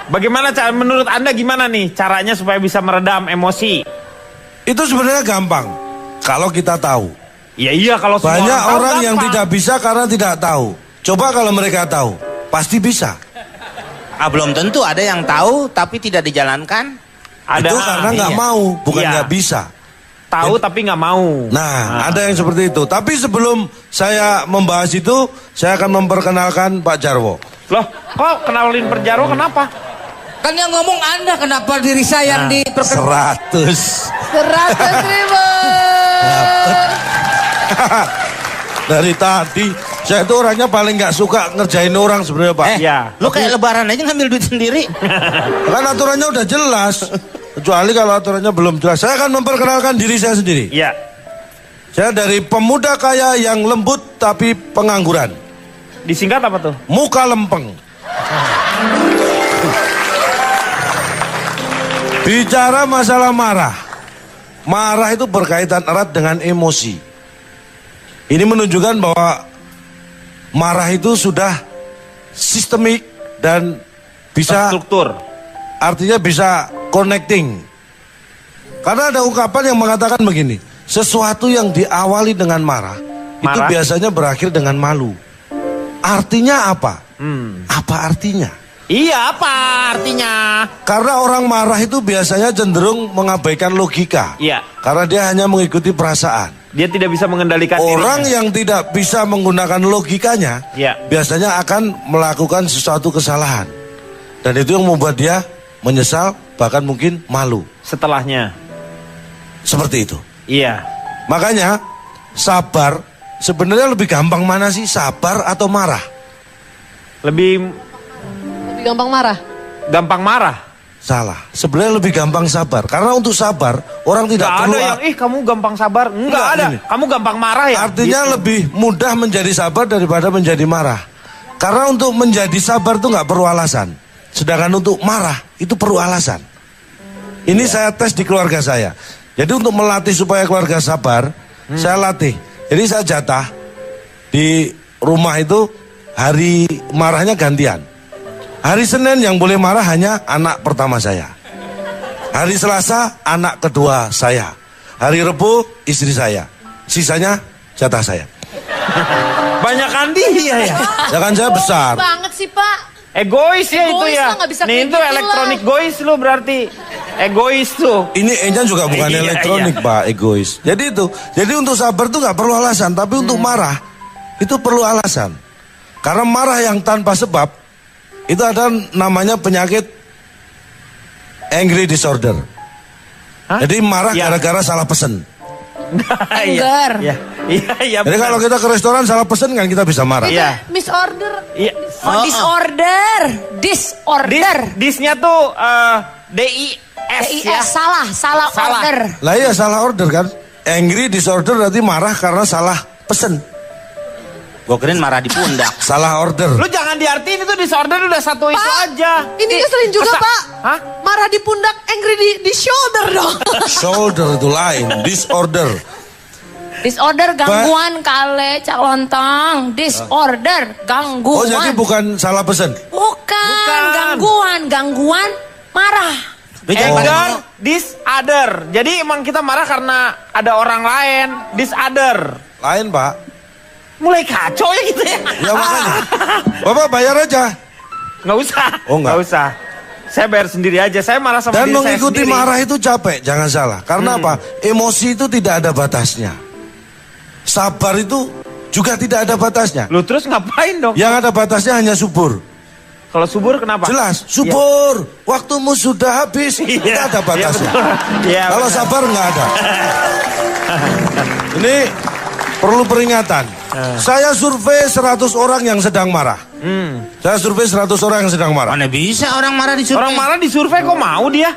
Bagaimana menurut Anda gimana nih caranya supaya bisa meredam emosi? Itu sebenarnya gampang kalau kita tahu. Iya kalau semua banyak orang tahu, yang gampang. tidak bisa karena tidak tahu. Coba kalau mereka tahu, pasti bisa. Belum tentu, ada yang tahu tapi tidak dijalankan. Ada, itu karena nggak mau, bukan nggak bisa. Tahu tapi nggak mau. Nah, ada yang seperti itu. Tapi sebelum saya membahas itu, saya akan memperkenalkan Pak Jarwo. Loh, kok kenalin Pak Jarwo kenapa? Kan yang ngomong Anda, kenapa diri saya yang diperkenalkan? 100.000. Dari tadi saya itu orangnya paling nggak suka ngerjain orang sebenarnya Pak. Iya. Lu kayak lebaran aja ngambil duit sendiri. Kan aturannya udah jelas. Kecuali kalau aturannya belum jelas. Saya akan memperkenalkan diri saya sendiri. Iya. Saya dari pemuda kaya yang lembut tapi pengangguran. Disingkat apa tuh? Muka lempeng. Bicara masalah marah. Marah itu berkaitan erat dengan emosi. Ini menunjukkan bahwa marah itu sudah sistemik dan bisa struktur. Artinya bisa connecting. Karena ada ungkapan yang mengatakan begini, sesuatu yang diawali dengan marah. Itu biasanya berakhir dengan malu. Artinya apa? Apa artinya? Iya, apa artinya? Karena orang marah itu biasanya cenderung mengabaikan logika. Iya. Karena dia hanya mengikuti perasaan. Dia tidak bisa mengendalikan Orang dirinya. yang tidak bisa menggunakan logikanya, Iya. biasanya akan melakukan sesuatu kesalahan. Dan itu yang membuat dia menyesal, bahkan mungkin malu. Setelahnya. Seperti itu. Iya. Makanya sabar sebenarnya lebih gampang mana sih, sabar atau marah? Lebih Gampang marah. gampang marah. Salah. Sebenarnya lebih gampang sabar. Karena untuk sabar orang tidak Nggak perlu ada yang kamu gampang sabar. Enggak ada. Gini. Kamu gampang marah ya. Artinya Gitu. lebih mudah menjadi sabar daripada menjadi marah. Karena untuk menjadi sabar itu nggak perlu alasan. Sedangkan untuk marah itu perlu alasan. Ini saya tes di keluarga saya. Jadi untuk melatih supaya keluarga sabar, saya latih. Jadi saya jatah di rumah itu hari marahnya gantian. Hari Senin yang boleh marah hanya anak pertama saya. Hari Selasa anak kedua saya. Hari Rebu istri saya. Sisanya jatah saya. Banyak Andi ya. Ya kan saya besar. Banget sih Pak. Egois ya itu Egois ya. lah, nggak bisa Nih kayak itu gitu elektronik lah. gois lu berarti. Egois tuh. Ini E-nya juga bukan Iya, elektronik Pak, egois. Jadi itu. Jadi untuk sabar itu nggak perlu alasan, tapi untuk marah itu perlu alasan. Karena marah yang tanpa sebab itu ada namanya penyakit angry disorder. Hah? Jadi marah Ya. gara-gara salah pesen. Anger. Iya. Iya. Jadi kalau kita ke restoran salah pesen kan kita bisa marah. Iya. Misorder. Iya. Oh, disorder. Disorder. Disnya tuh DIS ya. Salah order. Lah iya salah order kan. Angry disorder berarti marah karena salah pesen. Gue kirain marah di pundak. Salah order. Lu jangan diartiin itu disorder udah satu itu Pak, aja. Ini ngeselin juga Masa- Pak. Hah? Marah di pundak, angry di shoulder dong. Shoulder itu lain. Disorder. Disorder gangguan kale cak lontong. Disorder Oh gangguan. jadi bukan salah pesen. Bukan. Gangguan marah. Anger, disorder. Jadi emang kita marah karena ada orang lain. Disorder. Lain Pak. Mulai kacau ya gitu ya. Ya makanya. Bapak bayar aja. Nggak usah. Oh, nggak. usah. Saya bayar sendiri aja. Saya marah sama Dan diri saya mengikuti sendiri. marah itu capek, jangan salah. Karena apa? Emosi itu tidak ada batasnya. Sabar itu juga tidak ada batasnya. Lu terus ngapain dong? Yang ada batasnya hanya subur. Kalau subur kenapa? Jelas, subur. Waktumu sudah habis. Itu Iya. ada batasnya. Iya, Kalau benar. sabar nggak ada. Ini perlu peringatan. Saya survei 100 orang yang sedang marah. Saya survei 100 orang yang sedang marah. Mana bisa orang marah di survei? Orang marah di survei kok mau dia?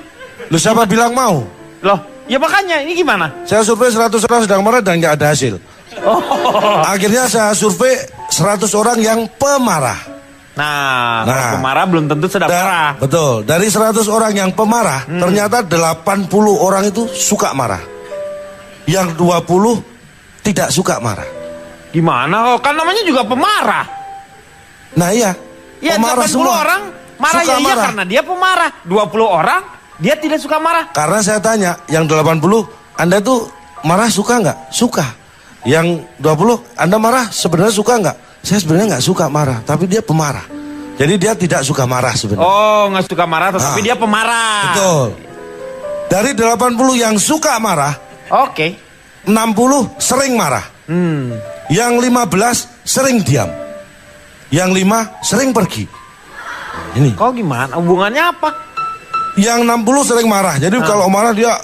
Lu siapa bilang mau? Loh, ya makanya ini gimana? Saya survei 100 orang sedang marah dan nggak ada hasil. Akhirnya saya survei 100 orang yang pemarah. Nah, kalau Nah. pemarah belum tentu sedang marah. Betul. Dari 100 orang yang pemarah, ternyata 80 orang itu suka marah. Yang 20 tidak suka marah. Gimana? Oh, kan namanya juga pemarah. Nah iya, Ya, pemarah 80 semua. orang Marah suka ya iya marah. karena dia pemarah. 20 orang dia tidak suka marah. Karena saya tanya, yang 80, Anda tuh marah suka nggak? Suka. Yang 20, Anda marah sebenarnya suka nggak? Saya sebenarnya nggak suka marah, tapi dia pemarah. Jadi dia tidak suka marah sebenarnya. Oh, nggak suka marah tetapi dia pemarah. Betul. Dari 80 yang suka marah, Oke. 60 sering marah. Yang 15 sering diam. Yang 5 sering pergi. Ini. Kok gimana? Hubungannya apa? Yang 60 sering marah. Jadi kalau marah dia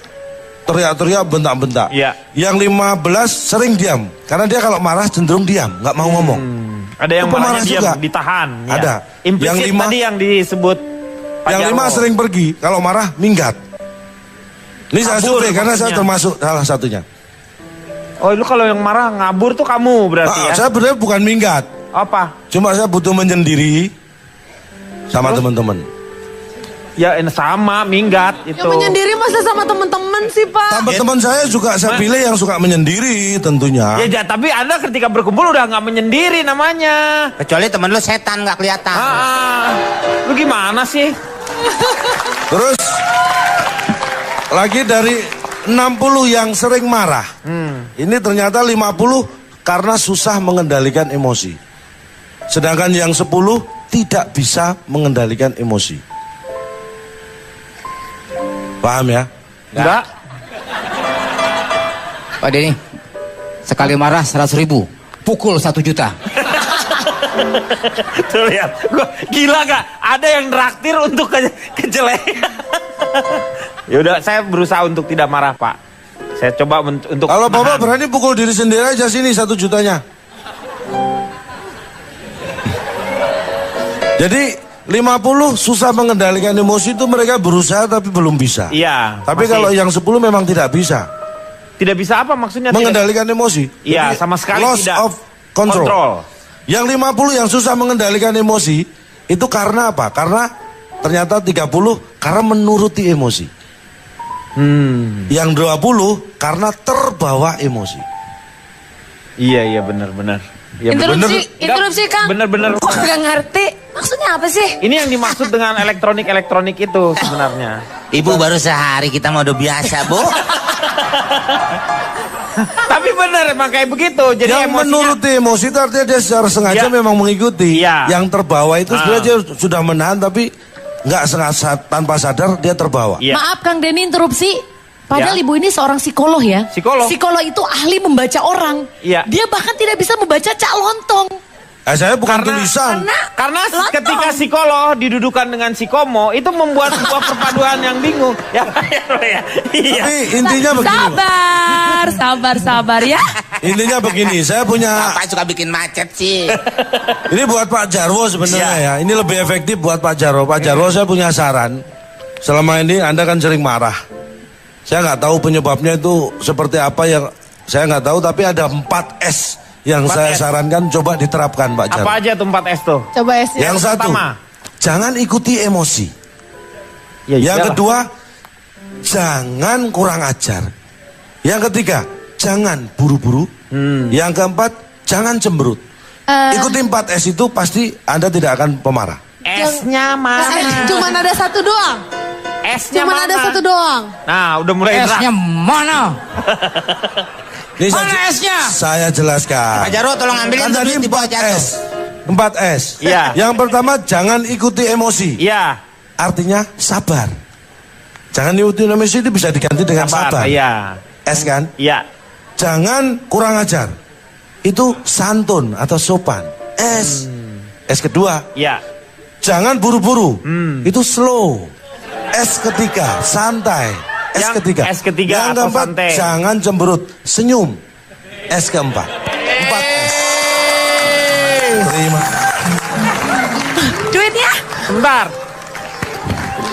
teriak-teriak, bentak-bentak. Iya. Yang 15 sering diam. Karena dia kalau marah cenderung diam, nggak mau ngomong. Ada yang Itu pemarah marahnya diam, juga. ditahan. Ya. Ada. Implisit Yang 5 tadi yang disebut Pak Yang 5 Jarwo. sering pergi. Kalau marah minggat. Ini saya Kabur survei karena saya maksudnya. termasuk salah satunya. Oh, lu kalau yang marah ngabur tuh kamu berarti ya? Saya benar bukan minggat. Apa? Cuma saya butuh menyendiri sama teman-teman. Ya sama, minggat itu. Yang menyendiri masa sama teman-teman sih, Pak? Tambah teman saya juga saya pilih yang suka menyendiri tentunya. Ya, tapi Anda ketika berkumpul udah nggak menyendiri namanya. Kecuali temen lu setan nggak kelihatan. Lu gimana sih? Terus lagi dari 60 yang sering marah. Ini ternyata 50 karena susah mengendalikan emosi. Sedangkan yang 10 tidak bisa mengendalikan emosi. Paham ya? Enggak. Pak Denny, sekali marah 100.000, pukul 1 juta. Tuh lihat, gua gila gak? Ada yang traktir untuk kejelekan. Yaudah, saya berusaha untuk tidak marah, Pak. Saya coba untuk Kalau Bapak nahan. berani pukul diri sendiri aja sini 1 jutanya. Jadi 50 susah mengendalikan emosi itu mereka berusaha tapi belum bisa. Iya. Tapi masih kalau yang 10 memang tidak bisa tidak bisa apa maksudnya? mengendalikan emosi. Iya, Jadi, sama sekali loss tidak. of control. Yang 50 yang susah mengendalikan emosi itu karena apa? Karena ternyata 30 karena menuruti emosi. Yang 20 karena terbawa emosi. Iya, benar-benar. Ya, Interupsi, Kang. Bener-bener. Kok gak ngerti? Maksudnya apa sih? Ini yang dimaksud dengan elektronik itu sebenarnya. Ibu baru sehari, kita mau udah biasa, Bu. Tapi benar emang kayak begitu. Jadi Yang emosinya menuruti emosi itu artinya dia secara sengaja Ya. memang mengikuti. Iya. Yang terbawa itu sebenarnya dia sudah menahan tapi nggak sengaja tanpa sadar dia terbawa. Iya. Maaf Kang Denny interupsi. Padahal Ya. ibu ini seorang psikolog ya. Psikolog. Psikolog itu ahli membaca orang. Iya. Dia bahkan tidak bisa membaca Cak Lontong. Saya bukan tulisan. Karena Lontong. ketika psikolog didudukan dengan psikomo itu membuat sebuah perpaduan yang bingung. Ya. Iya. Tapi intinya begini. Pak. Sabar ya. Intinya begini, saya punya Bapak suka bikin macet sih. ini buat Pak Jarwo sebenarnya ya. Ini lebih efektif buat Pak Jarwo. Pak Jarwo saya punya saran. Selama ini Anda kan sering marah. Saya nggak tahu penyebabnya itu seperti apa yang saya nggak tahu. Tapi ada 4 S yang 4 saya S. sarankan coba diterapkan Pak Jarwo. Apa aja tuh 4 S tuh? Coba ya. Yang satu, pertama. jangan ikuti emosi. Ya, Yang iyalah. kedua, jangan kurang ajar. Yang ketiga, jangan buru-buru. Yang keempat, jangan cemberut. Ikuti 4 S itu pasti Anda tidak akan pemarah. S-nya mana? Cuman ada satu doang. S-nya Cuman mana? ada satu doang. Nah, udah mulai S-nya mana? Ini Mana S-nya? saya jelaskan. Pak Jarwo tolong ambilin Kan tuh tadi duit di bawah 4 jatuh. S. 4 S. Iya. Yang pertama, jangan ikuti emosi. Iya. Artinya sabar. Jangan ikuti emosi itu bisa diganti dengan sabar. Iya. S kan? Iya. Jangan kurang ajar. Itu santun atau sopan. S. S kedua, Iya. jangan buru-buru. Itu slow. S ketiga, santai. S ketiga. S ketiga Yang atau keempat, santai. jangan cemberut, senyum. S keempat. 4 S. Terima. Duitnya? Bentar.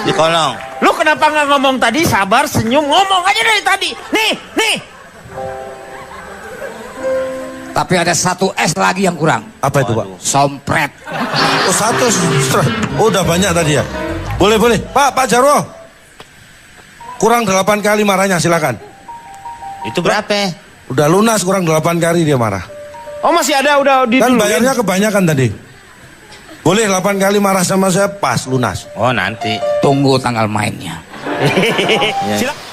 Di kolong. Lu kenapa nggak ngomong tadi sabar, senyum, ngomong aja dari tadi. Nih. Tapi ada 1 S lagi yang kurang. Apa itu Pak? Sompret. Oh 1. Oh udah banyak tadi ya. Boleh. Pak Jarwo. Kurang 8 kali marahnya silakan. Itu berapa? Udah lunas kurang 8 kali dia marah. Oh masih ada udah di Kan dulu. bayarnya kebanyakan tadi. Boleh 8 kali marah sama saya, pas lunas. Oh nanti. Tunggu tanggal mainnya. Silakan.